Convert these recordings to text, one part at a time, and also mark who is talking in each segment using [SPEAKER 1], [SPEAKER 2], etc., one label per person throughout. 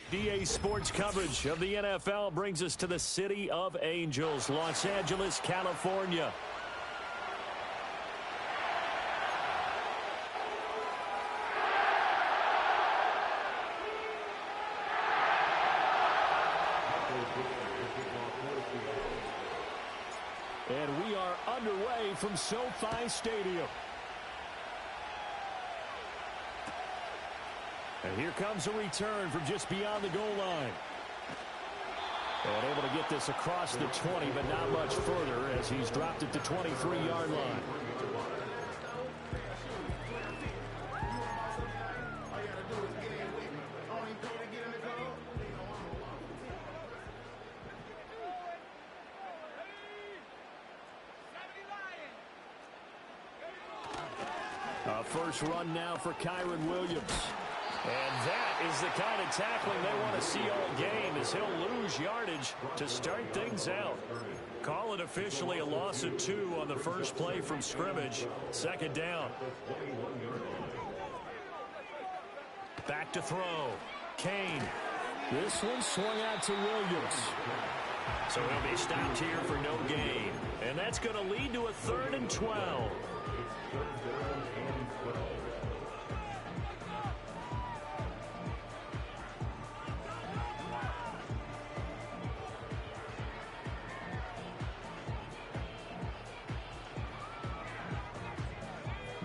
[SPEAKER 1] DA Sports coverage of the NFL brings us to the City of Angels, Los Angeles, California. And we are underway from SoFi Stadium. And here comes a return from just beyond the goal line. And able to get this across the 20, but not much further as he's dropped it to 23-yard line. A first run now for Kyren Williams. And that is the kind of tackling they want to see all game, as he'll lose yardage to start things out. Call it officially a loss of 2 on the first play from scrimmage. Second down. Back to throw. Kane. This one swung out to Williams. So he'll be stopped here for no gain. And that's going to lead to a 3rd and 12.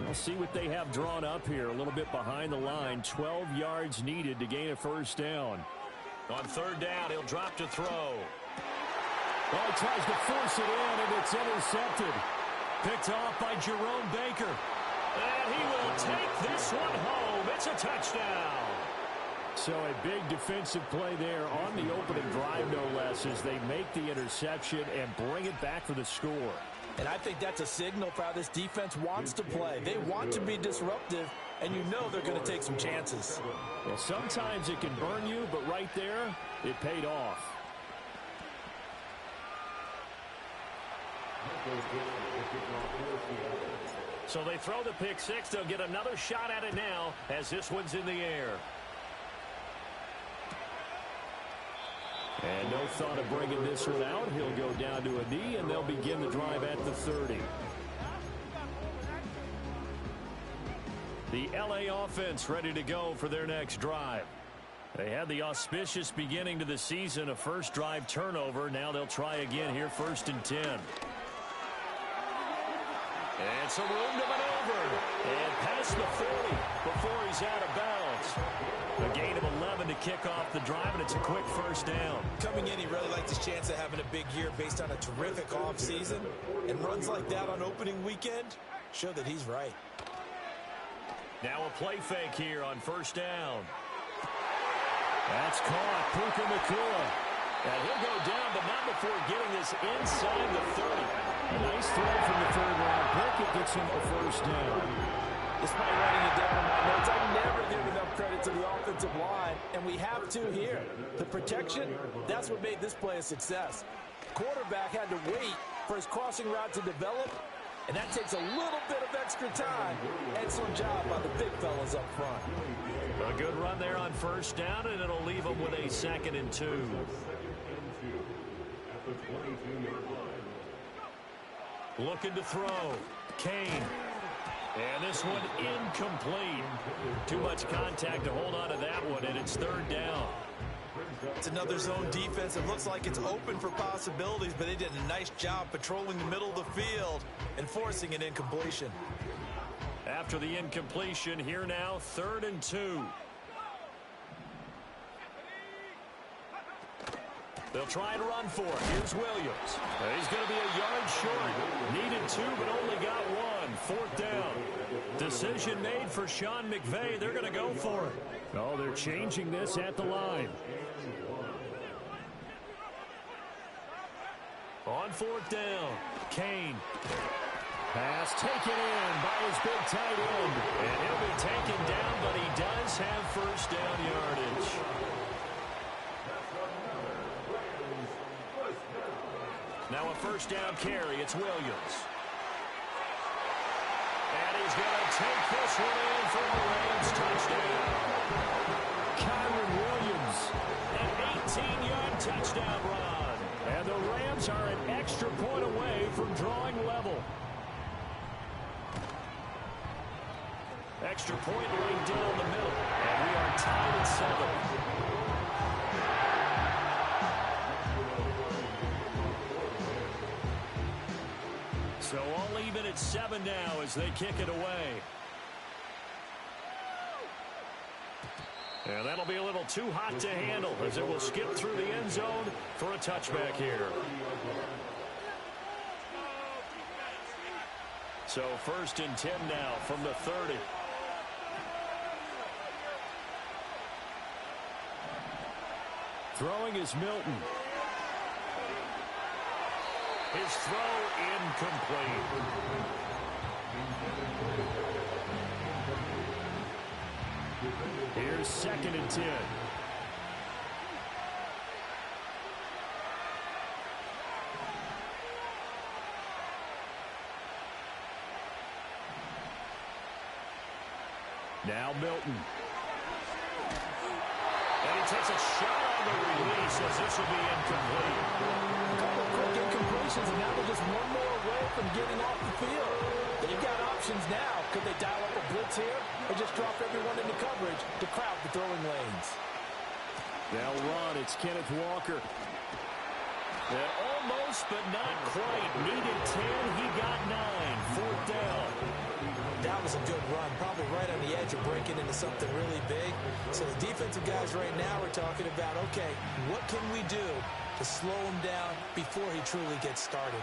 [SPEAKER 1] We'll see what they have drawn up here. A little bit behind the line. 12 yards needed to gain a first down. On 3rd down, he'll drop to throw. Well, he tries to force it in, and it's intercepted. Picked off by Jerome Baker. And he will take this one home. It's a touchdown. So a big defensive play there on the opening drive, no less, as they make the interception and bring it back for the score.
[SPEAKER 2] And I think that's a signal for how this defense wants to play. They want to be disruptive, and you know they're going to take some chances.
[SPEAKER 1] Well, sometimes it can burn you, but right there, it paid off. So they throw the pick six. They'll get another shot at it now as this one's in the air. And no thought of bringing this one out. He'll go down to a knee, and they'll begin the drive at the 30. The LA offense ready to go for their next drive. They had the auspicious beginning to the season, a first drive turnover. Now they'll try again here, 1st and 10. And some room to maneuver. And past the 40 before he's out of bounds. A gain of 11 to kick off the drive, and it's a quick first down.
[SPEAKER 2] Coming in, he really liked his chance of having a big year based on a terrific offseason. And runs like that on opening weekend show that he's right.
[SPEAKER 1] Now a play fake here on 1st down. That's caught. Puka Nacua. And he'll go down, but not before getting this inside the 30. A nice throw from the 3rd-round pick. It gets him a first down.
[SPEAKER 2] Despite writing it down in my notes, I never give enough credit to the offensive line, and we have to here. The protection, that's what made this play a success. Quarterback had to wait for his crossing route to develop, and that takes a little bit of extra time. Excellent job by the big fellas up front.
[SPEAKER 1] A good run there on 1st down, and it'll leave them with a 2nd and 2. Looking to throw. Kane. And this one incomplete. Too much contact to hold on to that one, and it's 3rd down.
[SPEAKER 2] It's another zone defense. It looks like it's open for possibilities, but they did a nice job patrolling the middle of the field and forcing an incompletion.
[SPEAKER 1] After the incompletion, here now, 3rd and 2. They'll try and run for it. Here's Williams. He's going to be a yard short. Needed 2, but only got 1. 4th down. Decision made for Sean McVay. They're going to go for it. Oh, they're changing this at the line. On 4th down, Kane. Pass taken in by his big tight end. And he'll be taken down, but he does have first down yardage. Now a first down carry. It's Williams. And he's going to take this one in for the Rams touchdown. Kyren Williams extra point away from drawing level. Extra point right down the middle. And we are tied at 7. So all even at 7 now as they kick it away. And that'll be a little too hot to handle as it will skip through the end zone for a touchback here. So 1st and 10 now from the 30. Throwing is Milton. His throw incomplete. Here's 2nd and 10. Now Milton. And he takes a shot on the release as this will be incomplete.
[SPEAKER 2] A couple of quick incompletions, and now they're just one more away from getting off the field. They've got options now. Could they dial up a blitz here or just drop everyone into coverage to crowd the throwing lanes?
[SPEAKER 1] They'll run. It's Kenneth Walker. And almost, but not quite. Needed 10. He got 9. 4th down.
[SPEAKER 2] That was a good run, probably right on the edge of breaking into something really big. So the defensive guys right now are talking about, okay, what can we do to slow him down before he truly gets started?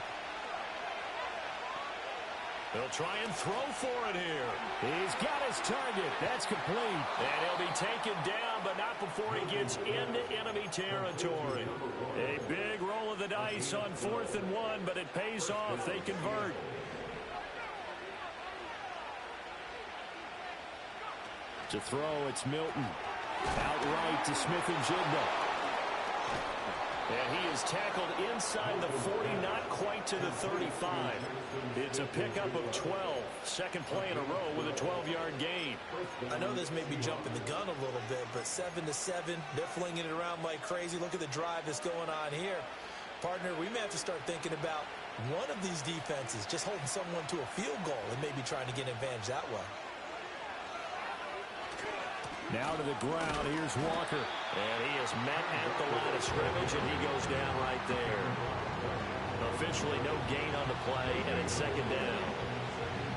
[SPEAKER 1] They'll try and throw for it here. He's got his target. That's complete. And he'll be taken down, but not before he gets into enemy territory. A big roll of the dice on 4th and 1, but it pays off. They convert. To throw, it's Milton. Outright to Smith-Njigba. And he is tackled inside the 40, not quite to the 35. It's a pickup of 12. 2nd play in a row with a 12-yard gain.
[SPEAKER 2] I know this may be jumping the gun a little bit, but 7-7, they're flinging it around like crazy. Look at the drive that's going on here. Partner, we may have to start thinking about one of these defenses just holding someone to a field goal and maybe trying to get an advantage that way.
[SPEAKER 1] Now to the ground. Here's Walker. And he is met at the line of scrimmage, and he goes down right there. Officially no gain on the play, and it's 2nd down.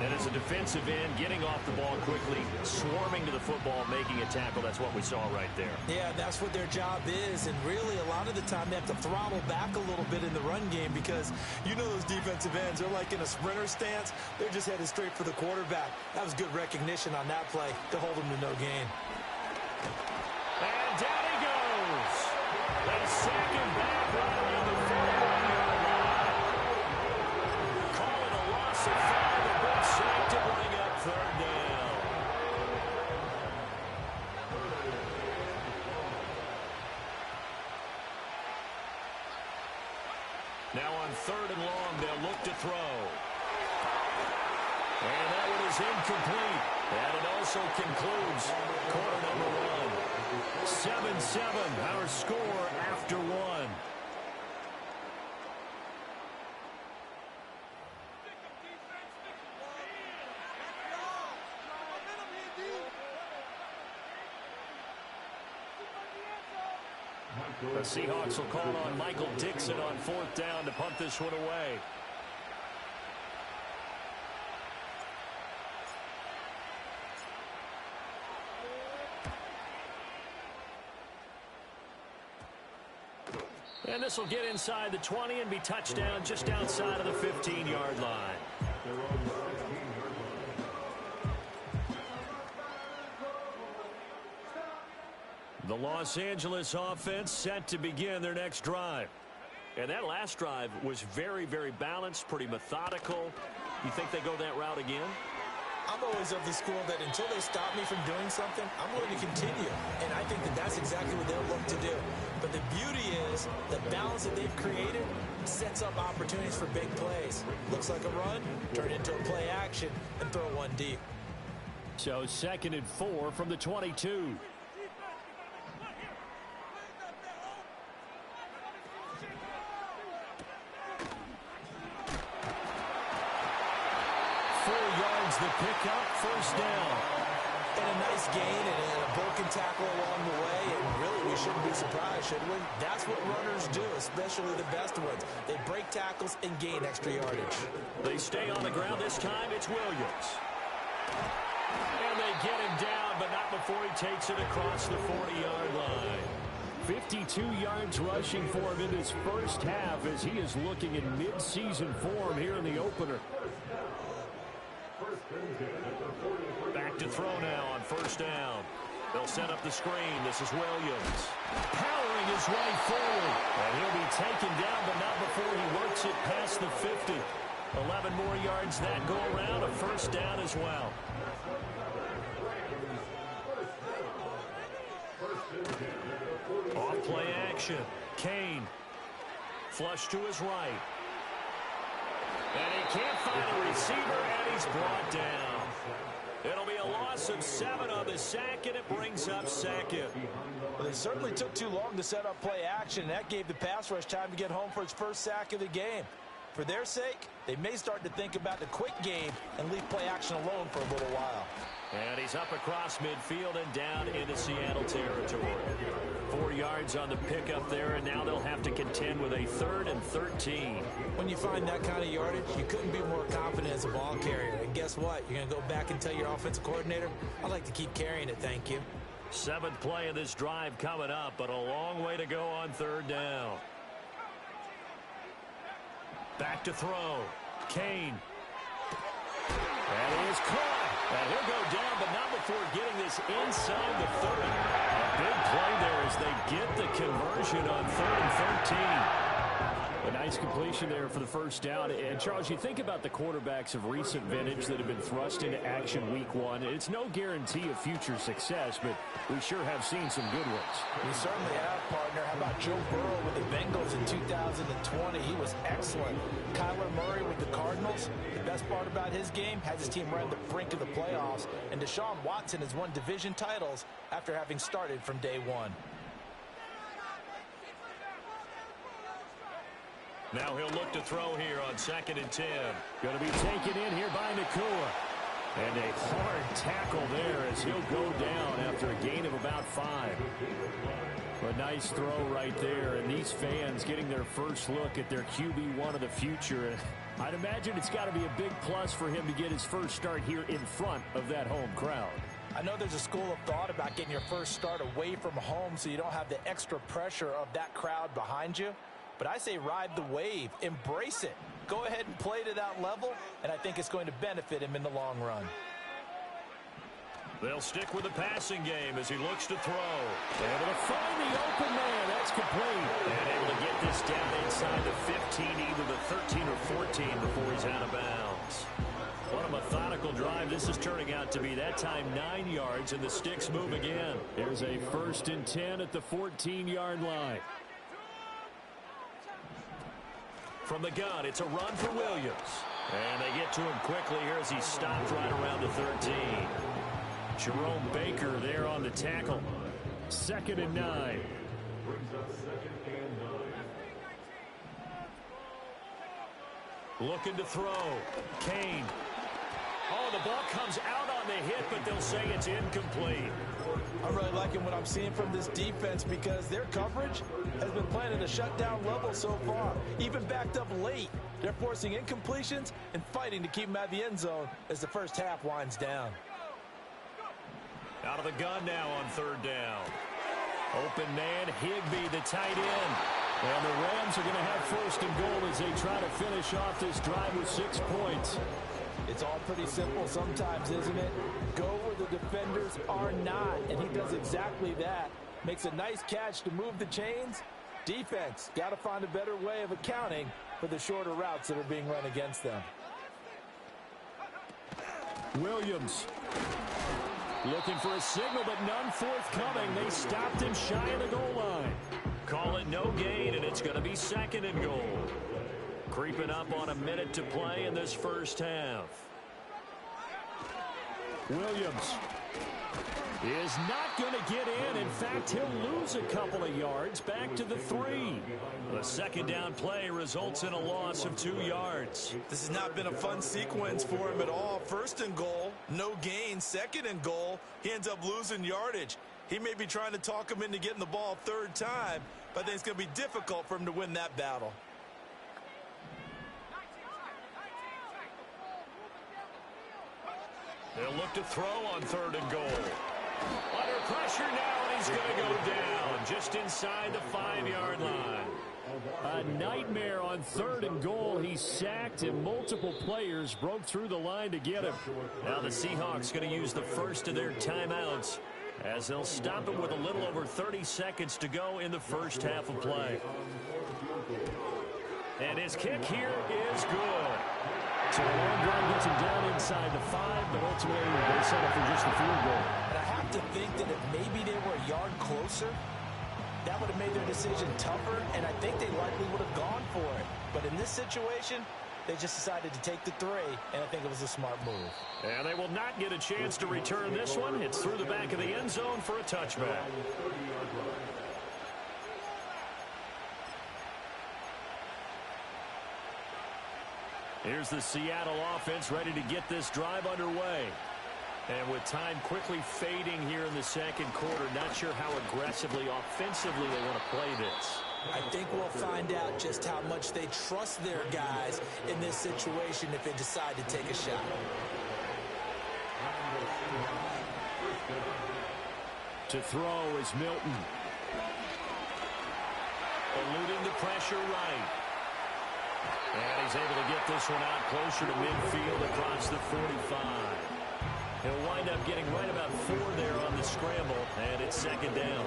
[SPEAKER 1] And as a defensive end, getting off the ball quickly, swarming to the football, making a tackle. That's what we saw right there.
[SPEAKER 2] Yeah, that's what their job is. And really, a lot of the time, they have to throttle back a little bit in the run game because you know those defensive ends, they're like in a sprinter stance. They're just headed straight for the quarterback. That was good recognition on that play to hold them to no gain.
[SPEAKER 1] And down he goes. They sack him back right around the 41-yard line. Call it a loss of 5. A big sack to bring up 3rd down. Now on 3rd and long, they'll look to throw. And that one is incomplete. And it also concludes quarter number 1. 7-7, our score after 1. The Seahawks will call on Michael Dixon on 4th down to punt this one away. And this will get inside the 20 and be touchdown just outside of the 15-yard line. The Los Angeles offense set to begin their next drive. And that last drive was very, very balanced, pretty methodical. You think they go that route again?
[SPEAKER 2] I'm always of the school that until they stop me from doing something, I'm going to continue. And I think that that's exactly what they'll look to do. But the beauty is the balance that they've created sets up opportunities for big plays. Looks like a run, turn it into a play action, and throw one deep.
[SPEAKER 1] So 2nd and 4 from the 22. pick up first down.
[SPEAKER 2] And a nice gain and a broken tackle along the way. And really, we shouldn't be surprised, should we? That's what runners do, especially the best ones. They break tackles and gain extra yardage.
[SPEAKER 1] They stay on the ground this time. It's Williams. And they get him down, but not before he takes it across the 40-yard line. 52 yards rushing for him in his first half as he is looking in mid-season form here in the opener. Back to throw now on first down. They'll set up the screen. This is Williams. Powering his way forward. And he'll be taken down, but not before he works it past the 50. 11 more yards that go around. A first down as well. Off play action. Kane. Flush to his right. And he can't find a receiver, and he's brought down. It'll be a loss of 7 on the sack, and it brings up second.
[SPEAKER 2] Well, they certainly took too long to set up play action, and that gave the pass rush time to get home for its first sack of the game. For their sake, they may start to think about the quick game and leave play action alone for a little while.
[SPEAKER 1] And he's up across midfield and down into Seattle territory. 4 yards on the pickup there, and now they'll have to contend with a 3rd and 13.
[SPEAKER 2] When you find that kind of yardage, you couldn't be more confident as a ball carrier. And guess what? You're going to go back and tell your offensive coordinator, I'd like to keep carrying it, thank you.
[SPEAKER 1] 7th play of this drive coming up, but a long way to go on 3rd down. Back to throw. Kane. And he is caught. And he'll go down, but not before getting this inside the 30. A big play there as they get the conversion on 3rd and 13. A nice completion there for the first down. And, Charles, you think about the quarterbacks of recent vintage that have been thrust into action week 1. It's no guarantee of future success, but we sure have seen some good ones.
[SPEAKER 2] We certainly have, partner. How about Joe Burrow with the Bengals in 2020? He was excellent. Kyler Murray with the Cardinals. The best part about his game has his team right at the brink of the playoffs. And Deshaun Watson has won division titles after having started from day 1.
[SPEAKER 1] Now he'll look to throw here on 2nd and 10. Going to be taken in here by Nakua. And a hard tackle there as he'll go down after a gain of about 5. A nice throw right there, and these fans getting their first look at their QB1 of the future. I'd imagine it's got to be a big plus for him to get his first start here in front of that home crowd.
[SPEAKER 2] I know there's a school of thought about getting your first start away from home so you don't have the extra pressure of that crowd behind you. But I say ride the wave, embrace it. Go ahead and play to that level, and I think it's going to benefit him in the long run.
[SPEAKER 1] They'll stick with the passing game as he looks to throw. Able to find the open man. That's complete. And able to get this down inside the 15, either the 13 or 14 before he's out of bounds. What a methodical drive this is turning out to be. That time 9 yards, and the sticks move again. There's a 1st and 10 at the 14-yard line. From the gun, it's a run for Williams. And they get to him quickly here as he stopped right around the 13. Jerome Baker there on the tackle. 2nd and 9. Looking to throw. Kane. Oh, the ball comes out on the hit, but they'll say it's incomplete.
[SPEAKER 2] I'm really liking what I'm seeing from this defense because their coverage has been playing at a shutdown level so far. Even backed up late, they're forcing incompletions and fighting to keep them out of the end zone as the first half winds down.
[SPEAKER 1] Out of the gun now on 3rd down. Open man, Higbee, the tight end. And the Rams are going to have 1st and goal as they try to finish off this drive with 6 points.
[SPEAKER 2] It's all pretty simple sometimes, isn't it? Go where the defenders are not, and he does exactly that. Makes a nice catch to move the chains. Defense, got to find a better way of accounting for the shorter routes that are being run against them.
[SPEAKER 1] Williams looking for a signal, but none forthcoming. They stopped him shy of the goal line. Call it no gain, and it's going to be 2nd and goal. Creeping up on a minute to play in this first half. Williams is not going to get in. In fact, he'll lose a couple of yards back to the 3. The 2nd down play results in a loss of 2 yards.
[SPEAKER 2] This has not been a fun sequence for him at all. 1st and goal, no gain. Second and goal, he ends up losing yardage. He may be trying to talk him into getting the ball third time, but I think it's going to be difficult for him to win that battle.
[SPEAKER 1] They'll look to throw on third and goal. Under pressure now, and he's going to go down just inside the 5-yard line. A nightmare on third and goal. He's sacked, and multiple players broke through the line to get him. Now the Seahawks going to use the first of their timeouts as they'll stop it with a little over 30 seconds to go in the first half of play. And his kick here is good. So a long drive gets him down inside the 5, but ultimately they settle for just the field goal.
[SPEAKER 2] And I have to think that if maybe they were a yard closer, that would have made their decision tougher, and I think they likely would have gone for it. But in this situation, they just decided to take the 3, and I think it was a smart move.
[SPEAKER 1] And they will not get a chance to return this one. It's through the back of the end zone for a touchback. Here's the Seattle offense ready to get this drive underway. And with time quickly fading here in the second quarter, not sure how aggressively, offensively they want to play this.
[SPEAKER 2] I think we'll find out just how much they trust their guys in this situation if they decide to take a shot.
[SPEAKER 1] To throw is Milton. Eluding the pressure right. And he's able to get this one out closer to midfield across the 45. He'll wind up getting right about 4 there on the scramble, and it's second down.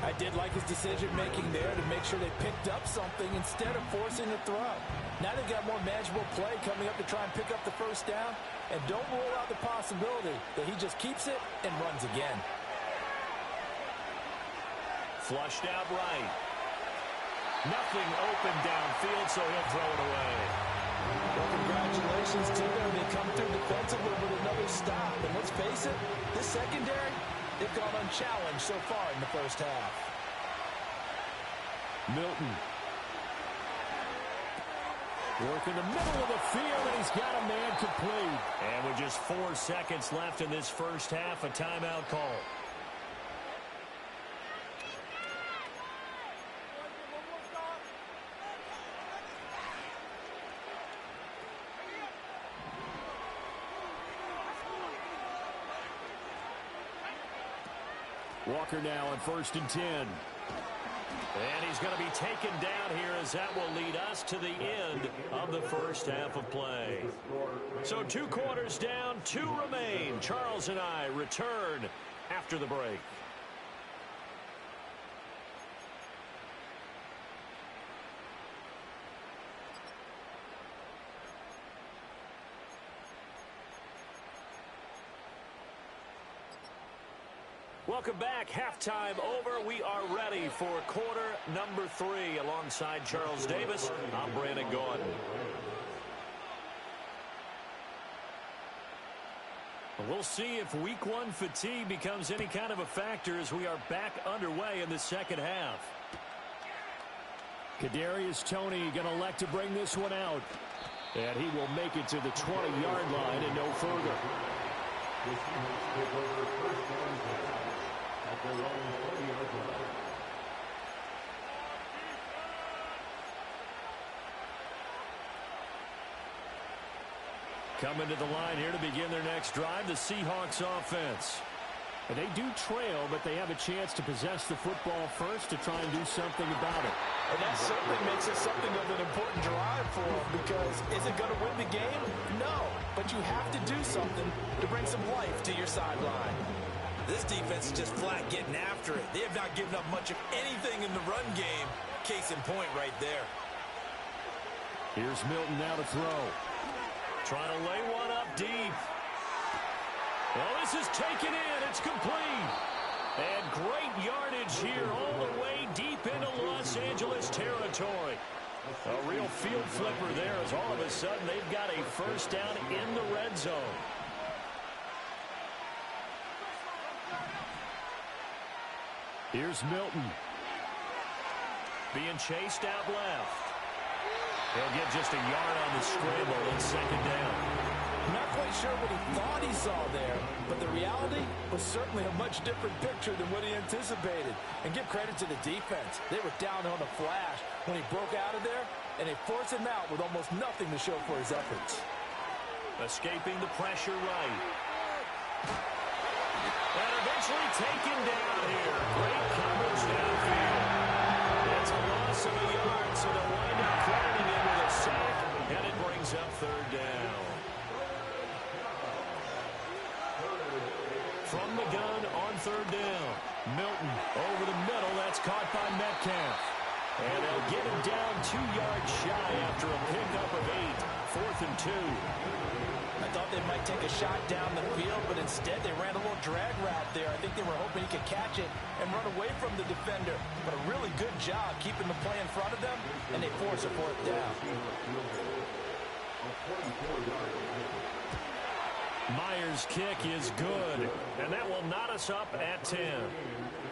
[SPEAKER 2] I did like his decision-making there to make sure they picked up something instead of forcing a throw. Now they've got more manageable play coming up to try and pick up the first down, and don't rule out the possibility that he just keeps it and runs again.
[SPEAKER 1] Flushed out right. Nothing open downfield, so he'll throw it away.
[SPEAKER 2] Well, congratulations to them. They come through defensively with another stop. And let's face it, this secondary, they've gone unchallenged so far in the first half.
[SPEAKER 1] Milton. Work in the middle of the field, and he's got a man complete. And with just 4 seconds left in this first half, a timeout call. Walker now on 1st and 10. And he's going to be taken down here as that will lead us to the end of the first half of play. So 2 quarters down, 2 remain. Charles and I return after the break. Welcome back. Halftime over. We are ready for quarter number 3 alongside Charles Davis. I'm Brandon Gaudin. We'll see if week 1 fatigue becomes any kind of a factor as we are back underway in the second half. Kadarius Toney going to elect to bring this one out. And he will make it to the 20-yard line and no further. Coming to the line here to begin their next drive, the Seahawks offense. And they do trail, but they have a chance to possess the football first to try and do something about it.
[SPEAKER 2] And that certainly makes it something of an important drive for them, because is it going to win the game? No, but you have to do something to bring some life to your sideline. This defense is just flat getting after it. They have not given up much of anything in the run game. Case in point right there.
[SPEAKER 1] Here's Milton now to throw. Trying to lay one up deep. Well, this is taken in. It's complete. And great yardage here all the way deep into Los Angeles territory. A real field flipper there as all of a sudden they've got a first down in the red zone. Here's Milton. Being chased out left. He'll get just a yard on the scramble and second down.
[SPEAKER 2] Not quite sure what he thought he saw there, but the reality was certainly a much different picture than what he anticipated. And give credit to the defense. They were down on a flash when he broke out of there, and they forced him out with almost nothing to show for his efforts.
[SPEAKER 1] Escaping the pressure right. And eventually taken down here. Great coverage downfield. It's a loss of a yard, so they'll wind up crediting him with a sack, and it brings up third down. From the gun on third down. Milton over the middle. That's caught by Metcalf. And they'll get him down 2 yards shy after a pickup of 8. 4th and 2.
[SPEAKER 2] I thought they might take a shot down the field, but instead they ran a little drag route there. I think they were hoping he could catch it and run away from the defender. But a really good job keeping the play in front of them, and they force a 4th down.
[SPEAKER 1] Myers' kick is good, and that will knot us up at 10.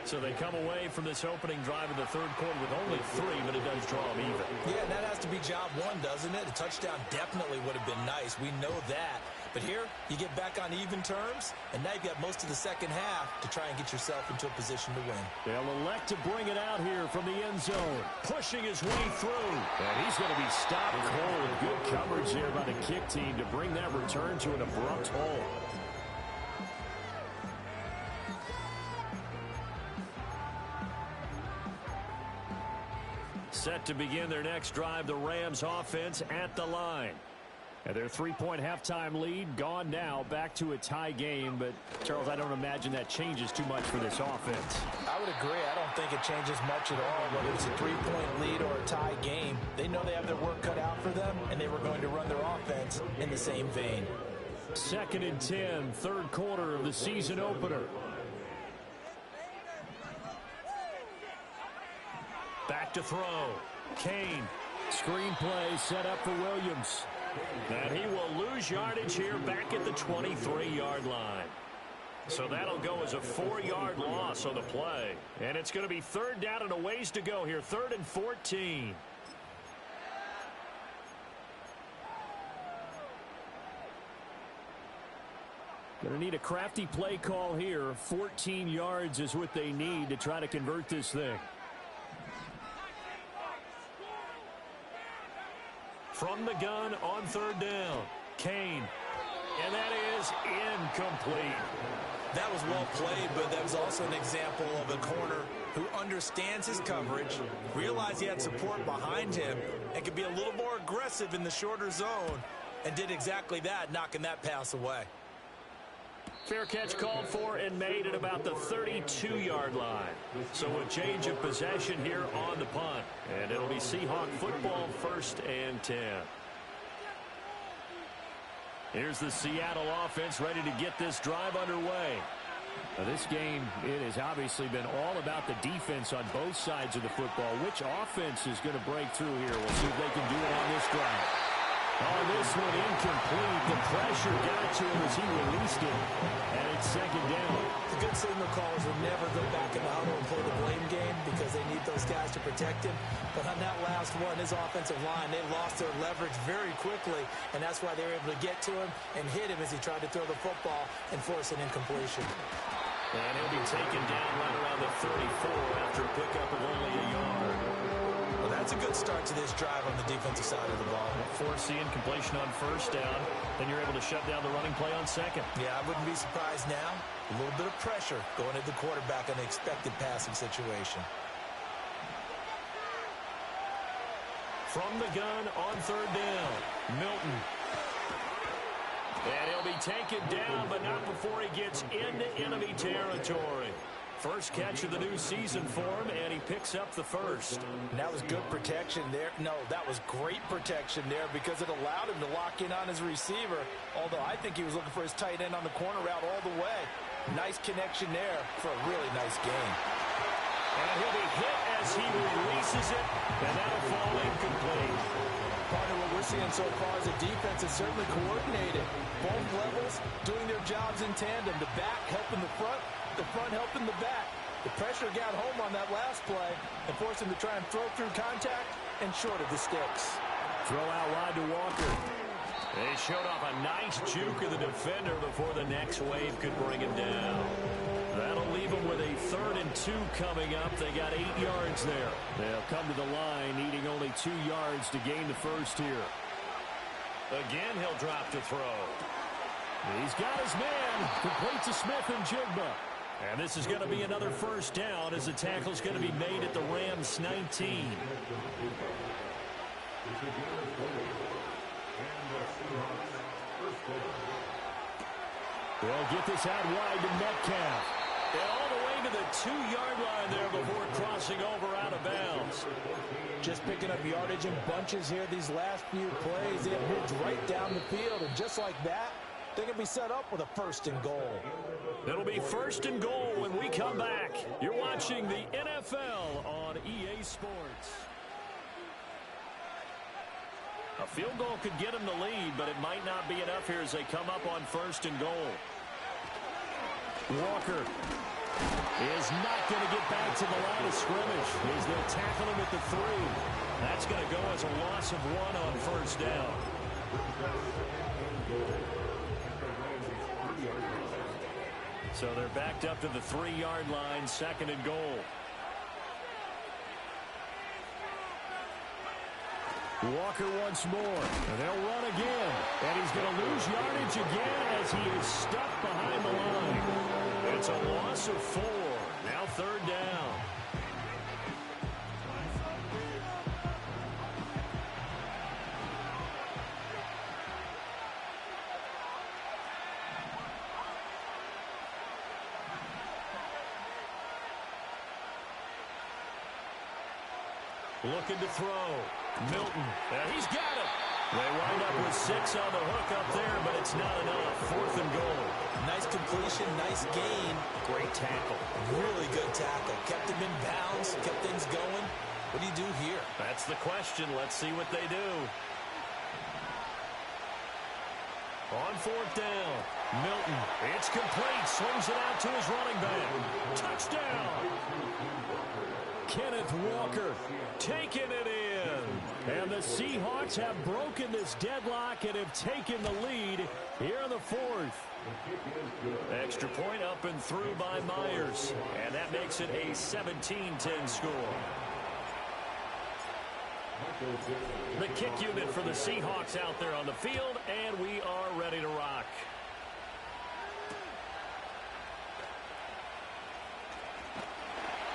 [SPEAKER 1] So they come away from this opening drive in the third quarter with only 3, but it does draw them even.
[SPEAKER 2] Yeah, and that has to be job one, doesn't it? A touchdown definitely would have been nice. We know that. But here, you get back on even terms, and now you've got most of the second half to try and get yourself into a position to win.
[SPEAKER 1] They'll elect to bring it out here from the end zone, pushing his way through. And he's going to be stopped cold. Good coverage there by the kick team to bring that return to an abrupt halt. Set to begin their next drive, the Rams offense at the line. And their 3-point halftime lead gone now, back to a tie game. But, Charles, I don't imagine that changes too much for this offense.
[SPEAKER 2] I would agree. I don't think it changes much at all, whether it's a 3-point lead or a tie game. They know they have their work cut out for them, and they were going to run their offense in the same vein.
[SPEAKER 1] 2nd and 10, third quarter of the season opener. Back to throw. Kane. Screenplay set up for Williams. And he will lose yardage here back at the 23-yard line. So that'll go as a 4-yard loss on the play. And it's going to be third down and a ways to go here. 3rd and 14. Going to need a crafty play call here. 14 yards is what they need to try to convert this thing. From the gun on third down, Kane. And that is incomplete.
[SPEAKER 2] That was well played, but that was also an example of a corner who understands his coverage, realized he had support behind him, and could be a little more aggressive in the shorter zone, and did exactly that, knocking that pass away.
[SPEAKER 1] Fair catch called for and made at about the 32-yard line. So a change of possession here on the punt. And it'll be Seahawk football, 1st and 10. Here's the Seattle offense ready to get this drive underway. Now this game, it has obviously been all about the defense on both sides of the football. Which offense is going to break through here? We'll see if they can do it on this drive. Oh, this one incomplete. The pressure got to him as he released it. And it's 2nd down.
[SPEAKER 2] The good signal callers will never go back in the huddle and play the blame game because they need those guys to protect him. But on that last one, his offensive line, they lost their leverage very quickly, and that's why they were able to get to him and hit him as he tried to throw the football and force an incompletion.
[SPEAKER 1] And he'll be taken down right around the 34 after a pickup of only a yard.
[SPEAKER 2] Well, that's a good start to this drive on the defensive side of the ball.
[SPEAKER 1] Force the incompletion on 1st down. Then you're able to shut down the running play on 2nd.
[SPEAKER 2] Yeah, I wouldn't be surprised now. A little bit of pressure going at the quarterback on the expected passing situation.
[SPEAKER 1] From the gun on 3rd down, Milton. And he'll be taken down, but not before he gets into enemy territory. First catch of the new season for him, and he picks up the 1st.
[SPEAKER 2] And that was good protection there. No, that was great protection there because it allowed him to lock in on his receiver, although I think he was looking for his tight end on the corner route all the way. Nice connection there for a really nice game.
[SPEAKER 1] And he'll be hit as he releases it, and that'll fall incomplete.
[SPEAKER 2] Part of what we're seeing so far is the defense is certainly coordinated. Both levels doing their jobs in tandem. The back helping the front helping the back. The pressure got home on that last play and forced him to try and throw through contact and short of the sticks.
[SPEAKER 1] Throw out wide to Walker. They showed off a nice juke of the defender before the next wave could bring him down. That'll leave them with a 3rd and 2 coming up. They got 8 yards there. They'll come to the line needing only 2 yards to gain the first here. Again, he'll drop to throw. He's got his man. Complete to Smith and Jigba. And this is going to be another first down as the tackle's going to be made at the Rams 19. They'll get this out wide to Metcalf. And all the way to the 2-yard line there before crossing over out of bounds.
[SPEAKER 2] Just picking up yardage in bunches here these last few plays. They have moved right down the field, and just like that, they can be set up with a 1st and goal.
[SPEAKER 1] It'll be 1st and goal when we come back. You're watching the NFL on EA Sports. A field goal could get them the lead, but it might not be enough here as they come up on 1st and goal. Walker is not going to get back to the line of scrimmage as they'll tackle him at the 3. That's going to go as a loss of 1 on 1st down. So they're backed up to the 3-yard line, 2nd and goal. Walker once more, and they'll run again. And he's going to lose yardage again as he is stuck behind the line. It's a loss of 4. Now 3rd down. Looking to throw. Milton. He's got it. They wind up with 6 on the hook up there, but it's not enough. 4th and goal.
[SPEAKER 2] Nice completion, nice gain.
[SPEAKER 1] Great tackle.
[SPEAKER 2] Really good tackle. Kept him in bounds, kept things going. What do you do here?
[SPEAKER 1] That's the question. Let's see what they do. On 4th down, Milton. It's complete. Swings it out to his running back. Touchdown. Kenneth Walker taking it in. And the Seahawks have broken this deadlock and have taken the lead here in the 4th. Extra point up and through by Myers. And that makes it a 17-10 score. The kick unit for the Seahawks out there on the field, and we are ready to rock.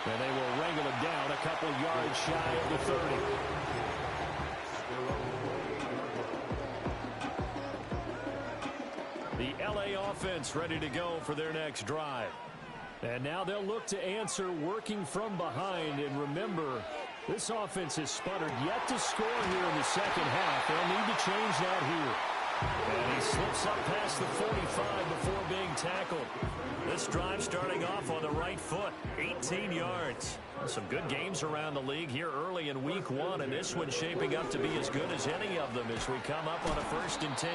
[SPEAKER 1] And they will wrangle him down a couple yards shy of the 30. The LA offense ready to go for their next drive. And now they'll look to answer working from behind. And remember, this offense has sputtered yet to score here in the second half. They'll need to change that here. And he slips up past the 45 before being tackled. This drive starting off on the right foot, 18 yards. Some good games around the league here early in week 1, and this one shaping up to be as good as any of them as we come up on a 1st and 10.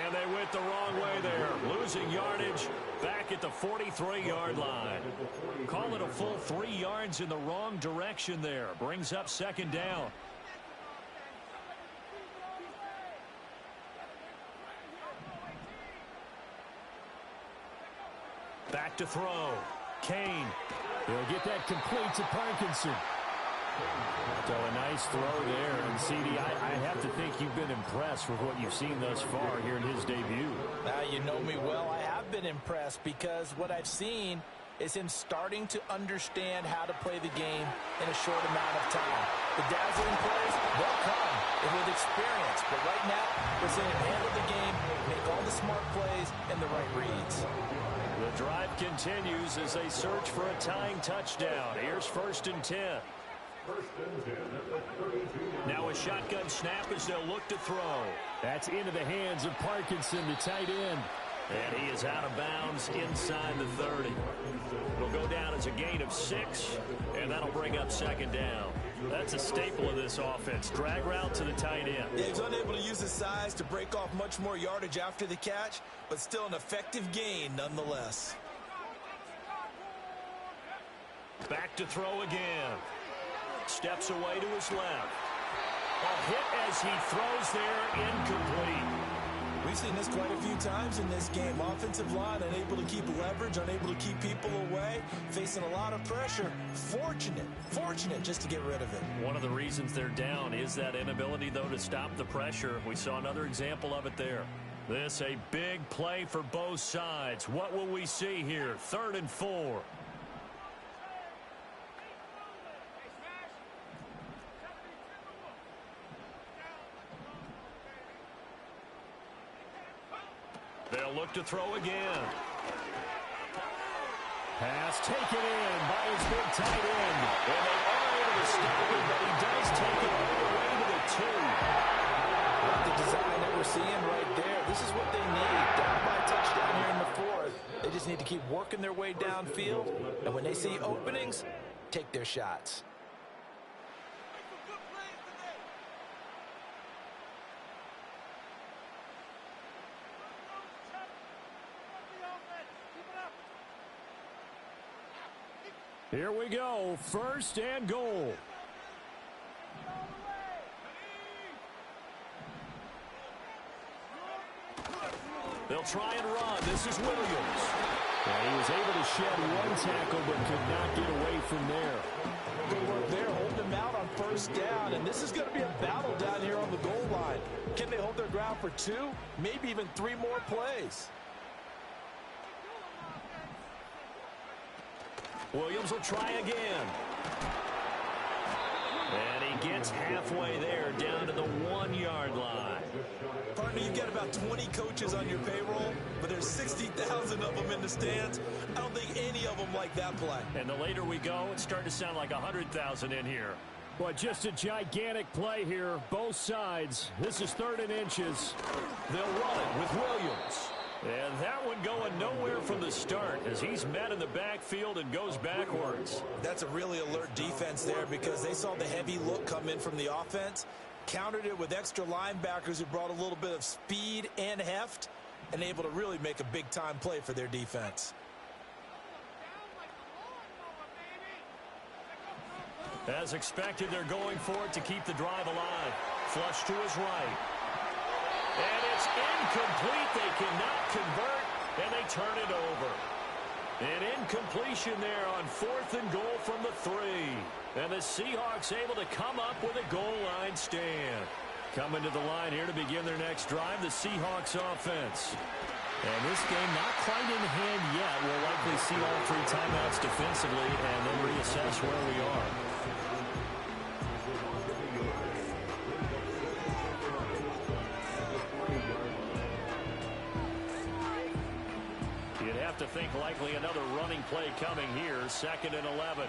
[SPEAKER 1] And they went the wrong way there, losing yardage back at the 43-yard line. Call it a full 3 yards in the wrong direction there. Brings up 2nd down. Back to throw. Kane. He'll get that complete to Parkinson. So a nice throw there. And, CD, I have to think you've been impressed with what you've seen thus far here in his debut.
[SPEAKER 2] You know me well. I have been impressed because what I've seen is him starting to understand how to play the game in a short amount of time. The dazzling plays, they'll come with experience. But right now, we're seeing him handle the game, make all the smart plays, and the right reads.
[SPEAKER 1] The drive continues as they search for a tying touchdown. Here's 1st and 10. Now a shotgun snap as they'll look to throw. That's into the hands of Parkinson, the tight end. And he is out of bounds inside the 30. It'll go down as a gain of 6, and that'll bring up 2nd down. That's a staple of this offense. Drag route to the tight end.
[SPEAKER 2] Yeah, he's unable to use his size to break off much more yardage after the catch, but still an effective gain nonetheless.
[SPEAKER 1] Back to throw again. Steps away to his left. A hit as he throws there, incomplete.
[SPEAKER 2] We've seen this quite a few times in this game. Offensive line unable to keep leverage, unable to keep people away, facing a lot of pressure. Fortunate just to get rid of it.
[SPEAKER 1] One of the reasons they're down is that inability, though, to stop the pressure. We saw another example of it there. This a big play for both sides. What will we see here? 3rd and 4. They'll look to throw again. Pass taken in by his big tight end. And they are able to stop him, but he does take it all the way to the 2.
[SPEAKER 2] The design that we're seeing right there, this is what they need. Down by a touchdown here in the 4th. They just need to keep working their way downfield. And when they see openings, take their shots.
[SPEAKER 1] Here we go, 1st and goal. They'll try and run. This is Williams. And he was able to shed one tackle but could not get away from there.
[SPEAKER 2] Good work there, holding them out on 1st down. And this is going to be a battle down here on the goal line. Can they hold their ground for 2, maybe even 3 more plays?
[SPEAKER 1] Williams will try again. And he gets halfway there, down to the 1-yard line.
[SPEAKER 2] Partner, you've got about 20 coaches on your payroll, but there's 60,000 of them in the stands. I don't think any of them like that play.
[SPEAKER 1] And the later we go, it's starting to sound like 100,000 in here. Well, just a gigantic play here, both sides. This is 3rd and inches. They'll run it with Williams. And that one going nowhere from the start as he's met in the backfield and goes backwards.
[SPEAKER 2] That's a really alert defense there because they saw the heavy look come in from the offense, countered it with extra linebackers who brought a little bit of speed and heft, and able to really make a big-time play for their defense.
[SPEAKER 1] As expected, they're going for it to keep the drive alive. Flush to his right. And it's incomplete. They cannot convert, and they turn it over. An incompletion there on 4th and goal from the 3. And the Seahawks able to come up with a goal line stand. Coming to the line here to begin their next drive, the Seahawks offense. And this game not quite in hand yet. We'll likely see all 3 timeouts defensively and then reassess where we are. To think likely another running play coming here. 2nd and 11.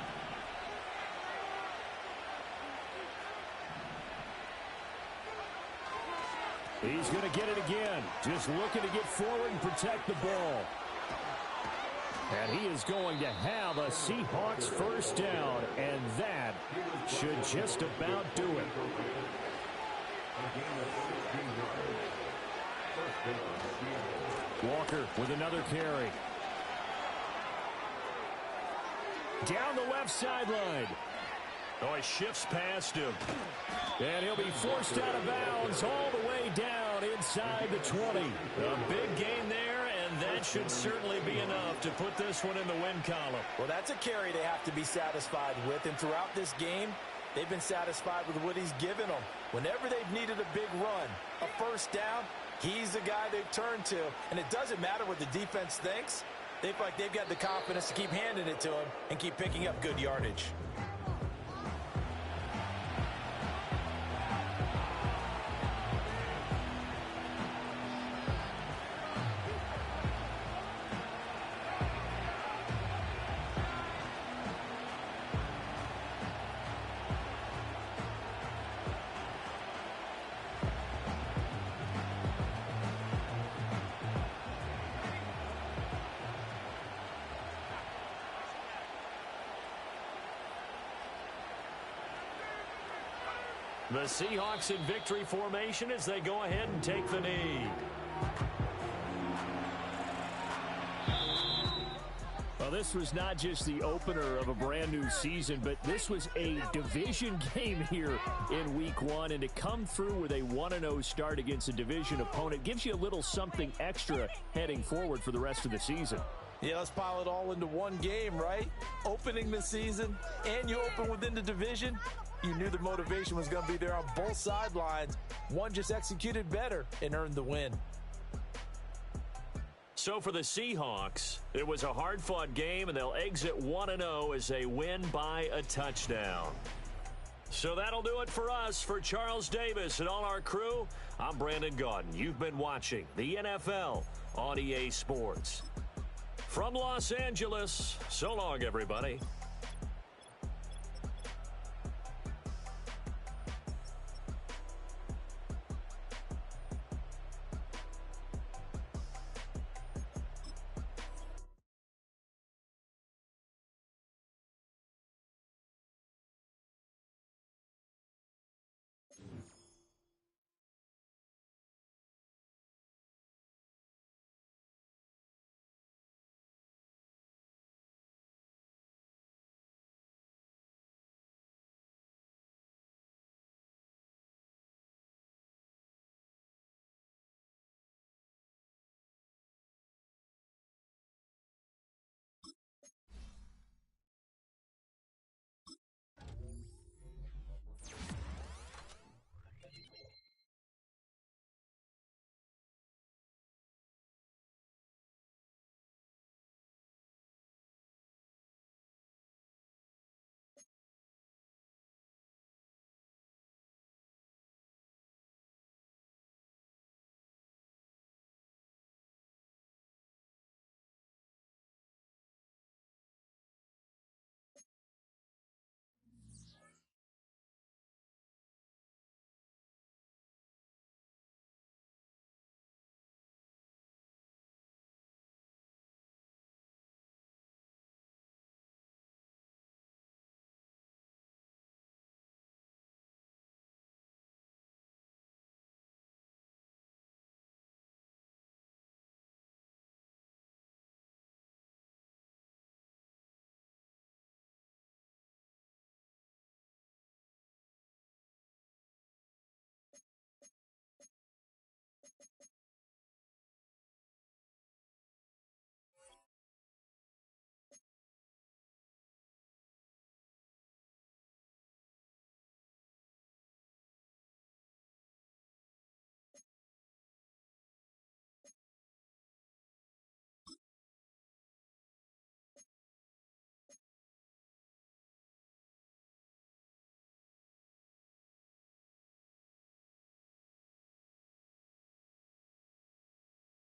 [SPEAKER 1] He's going to get it again. Just looking to get forward and protect the ball. And he is going to have a Seahawks 1st down, and that should just about do it. Walker with another carry. Down the left sideline. Oh, he shifts past him. And he'll be forced out of bounds all the way down inside the 20. A big gain there, and that should certainly be enough to put this one in the win column.
[SPEAKER 2] Well, that's a carry they have to be satisfied with. And throughout this game, they've been satisfied with what he's given them. Whenever they've needed a big run, a 1st down, he's the guy they've turned to. And it doesn't matter what the defense thinks. They feel like they've got the confidence to keep handing it to him and keep picking up good yardage.
[SPEAKER 1] The Seahawks in victory formation as they go ahead and take the knee. Well, this was not just the opener of a brand new season, but this was a division game here in week 1. And to come through with a 1-0 start against a division opponent gives you a little something extra heading forward for the rest of the season.
[SPEAKER 2] Yeah, let's pile it all into one game, right? Opening the season, and you open within the division. You knew the motivation was going to be there on both sidelines. One just executed better and earned the win.
[SPEAKER 1] So for the Seahawks, it was a hard-fought game, and they'll exit 1-0 as they win by a touchdown. So that'll do it for us. For Charles Davis and all our crew, I'm Brandon Gaudin. You've been watching the NFL on EA Sports. From Los Angeles, so long, everybody.